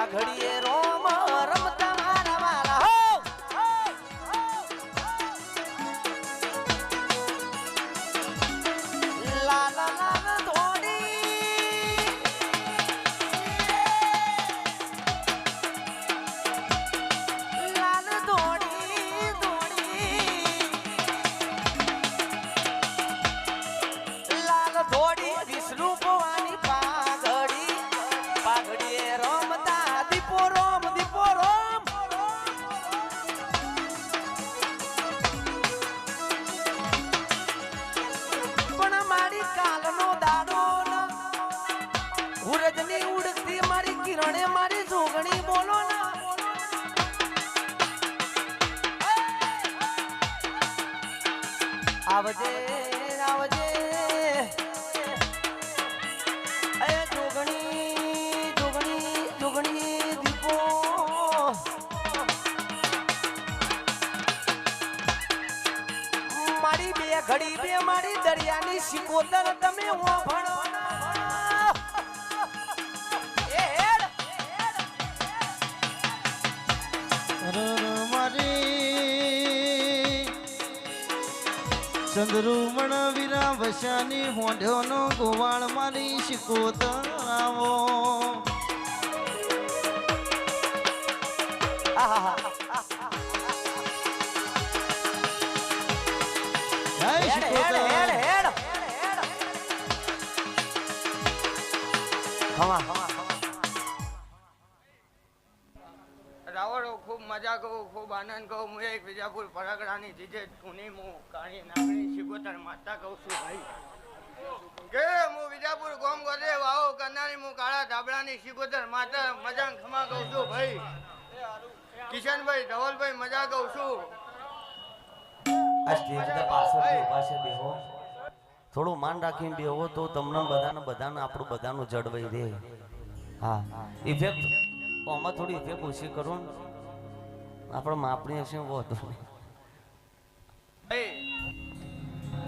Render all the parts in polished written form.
પાઘડીએ રોમ રમતા મારા વાલા હો લાલ લાલ ધોડી લાલ ધોડી ધોડી લાલ ધોડી વિષ્ણુ ભવાની પાઘડી પાઘડીએ રમતા દીપો રોમ દીપો રોમ પણ મારી કાલનો દાડો ઉરજની ઉડતી મારી કિરણે મારી જોગણી બોલો ના આવજે આવજે એ જોગણી જોગણી જોગણી દીપો મારી બે ઘડી બે મારી દરિયાની શિકોતર તમે ઓભણો એ હેડ મારી ચંદ્રુમણ વીરા વસાની હોંઢ્યોનો ગોવાળ મારી શિકોતર આવો જય હેડ શિકોતર હેડ હેડ હેડ ખમા રાવણો ખૂબ મજા કહું ખૂબ આનંદ કહું હું એક વિજાપુર પરગડાની જીજે ધૂની હું કાણી નાગણી શિકોતર માતા કહું છું ભાઈ કે હું વિજાપુર ગોમ ગોદે વાવો કરનારી હું કાળા ધાબળાની શિકોતર માતા મજા ખમા કહું છું ભાઈ કિશનભાઈ ધવલભાઈ મજા કહું છું આ સ્ટેજ પર પાછળ ઊભા છે બેહો થોડું માન રાખીને બેહો તો તમને બધાને આપણું બધાનું જળવાઈ રહે હા ઇફેક્ટ આમાં થોડી ઇફેક્ટ ઓછી કરો ને આપણે માપણી હશે બહુ હતું ભાઈ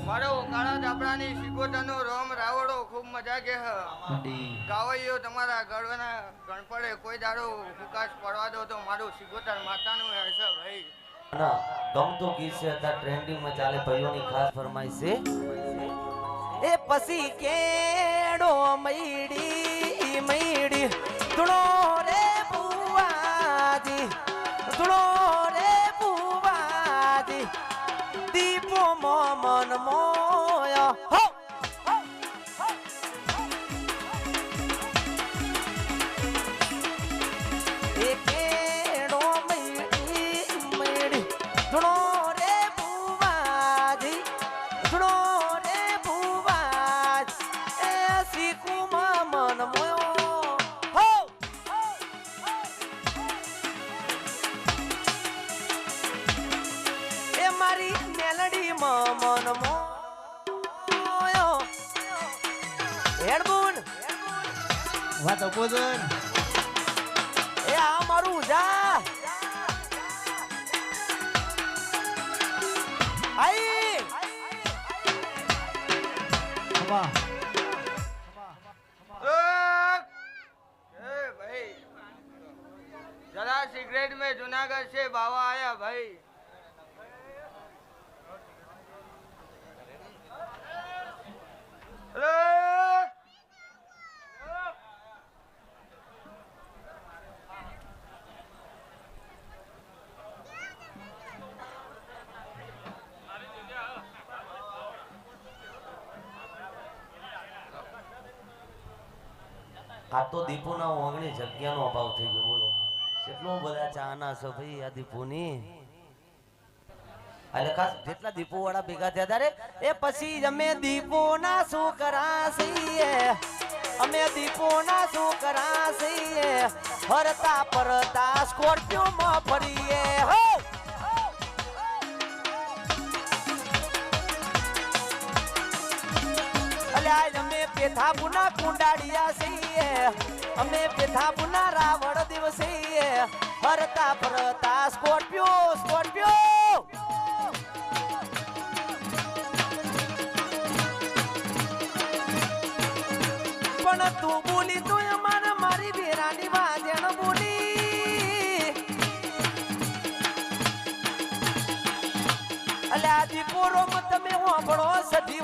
મારો કાળા ધાબળાની શિકોતરનો રોમ રાવડો ખૂબ મજા કે ગાવૈયો તમારા ગળવાના ગણપડે કોઈ દાડો હુકાશ પડવા દો તો મારું શિકોતર માતાનું હશે ભાઈ ના ગમતું ગીત છે અત્યારે ટ્રેન્ડિંગમાં ચાલે ભાઈઓની ખાસ ફરમાઈશ છે એ પછી કેડો મૈડી મૈડી ધૂણો રે બુવાજી ધૂણો રે બુવાજી દીપો મન મોયા હો એ કેડો મૈડી મૈડી ધૂણો રે બુવાજી ધૂણો રે બુવાજ એ શીખુમાં મન મોયો હો એ મારી મેલડીમાં મન મોયો હેડબુન વાતો બોધન એ આ મારું જા આઈ વાહ भाई जरा सिगरेट में जूनागढ़ से बाबा आया भाई આ તો દીપુના ઓગણી જગ્યાનો અભાવ થઈ ગયો બોલો કેટલો બધા ચાહના છે ભાઈ આ દીપુની એટલે ખાસ જેટલા દીપો વાળા ભેગા થયા ત્યારે એ પછી અમે દીપોના છોકરા છીએ અમે દીપોના છોકરા છીએ ફરતા ફરતા સ્કોર્પિયોમાં ફરીએ હો અલ્યા અમે પેથાબુના કુંડાડિયા છીએ અમે પેથાબુના રાવણ દિવસે ફરતા ફરતા સ્કોર્પિયો સ્કોર્પિયો પણ તું બોલી તો અમારે મારી બેરાની વાજણ બોલી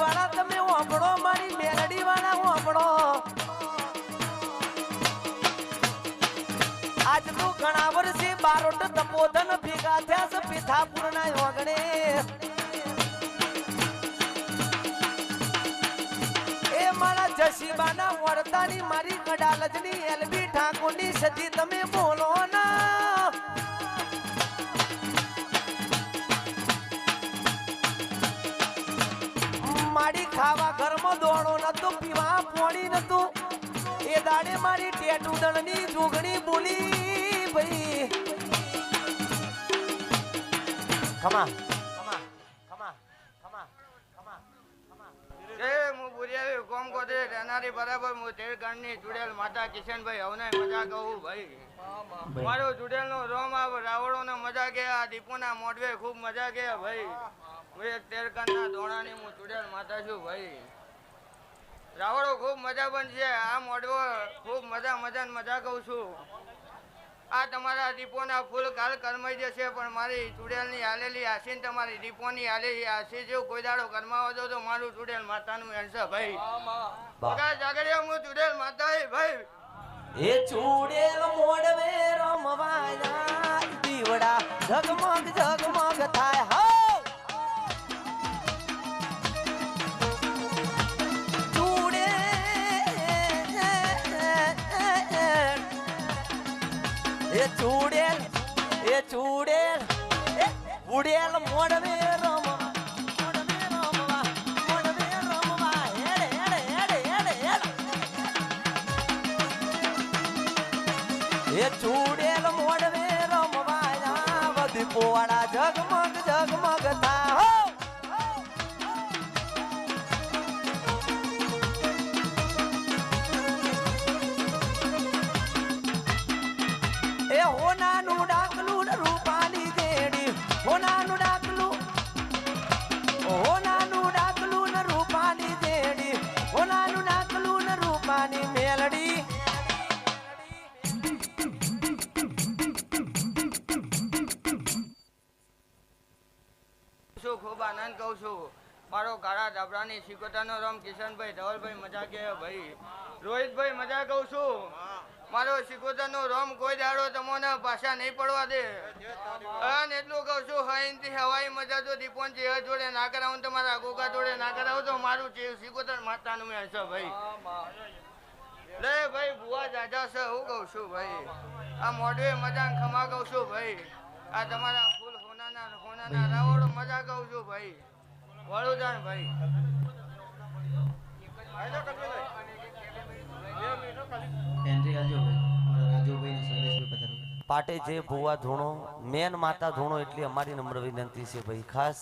વાળા તમે ઓંભળો, મારી મેલડી વાળા ઓંભળો. આજનું ઘણા વર્ષે બારોટ તપોધન ભેગા થયા છે પીઠાપુરના ઓગણે. એ મારા જસીબાના વડતાની મારી કડાલજની એલબી ઠાકોરની સદી તમે બોલો ના. મારી ખાવા ઘરમાં દોડો નતો, પીવા પોણી નતું. એ દાડે મારી ટેટુદણની જોગણી બોલી ભાઈ. ખમા ખમા ખમા ખમા ખમા ખમા. એ હું બુરિયાવી કોમ કોદે રહેનારી બરાબર હું તેરગણની ચુડેલ માતા કિશનભાઈ હવને મજા કહું ભાઈ. મારો ચુડેલનો રોમ આવ રાવળોને મજા ગયા, દીપોના મોઢવે ખૂબ મજા ગયા ભાઈ. હું એક તેરગણના ધોણાની હું ચુડેલ માતા છું ભાઈ. રાવળો ખૂબ મજા બનશે, આ મોઢવો ખૂબ મજા કહું છું. આ તમારા દીપોના ફૂલ કાલ કરમાઈ જશે, પણ મારી ચુડેલની હાલેલી આસીન તમારી દીપોની હાલેલી આસી જેવું કોઈ દાડો કરમાવો દો તો મારું ચુડેલ માતાનું હેરશે ભાઈ. બગા જાગડ્યા હું ચુડેલ માતા ભાઈ. એ ચૂડેલ મોડવે રમવાના દીવડા ઝગમગ ઝગમગ થાય. હો ચૂડેલ એ ચૂડેલ ઉડેલ મોડવે રમવા, મોડવે રમવા, મોડવે રમવા. હેડ હેડ હેડ હેડ હેડ. એ ચૂડેલ મોડવે રમવા આવ દીપોવાળા ઝગમગ ઝગમગ થા. હો એ હોનાનું ડાકલું ને રૂપાની દેડી, હોનાનું ડાકલું, હોનાનું ડાકલું ને રૂપાની દેડી, હોનાનું ડાકલું ને રૂપાની મેલડી. શું ખૂબ આનંદ કહું છું. મારો કાળા ધાબળાની સિકોટાનો રમ કિશનભાઈ ધવલભાઈ મજા ગયા ભાઈ. રોહિતભાઈ મજા કહું છું. મારો સિકોતરનો રોમ કોઈ દાડો તમને પાછા નહીં પડવા દે. અને એટલું કહું છું, હઈનથી હવાઈ મજા તો દીપોન જે જોડે ના કરાવું, તમારા ગોગા જોડે ના કરાવું તો મારું સિકોતર માતાનું હશે ભાઈ. લે ભાઈ બુઆ જાજા છે હું કહું છું ભાઈ. આ મોઢવે મજા ખમા કહું છું ભાઈ. આ તમારા ફૂલ હોનાના રાવડો મજા કહું છું ભાઈ. વડોદરા ભાઈ. પાટે જે ભુવા ધૂણો મેન માતા ધૂણો એટલી અમારી નમ્ર વિનંતી છે ભાઈ. ખાસ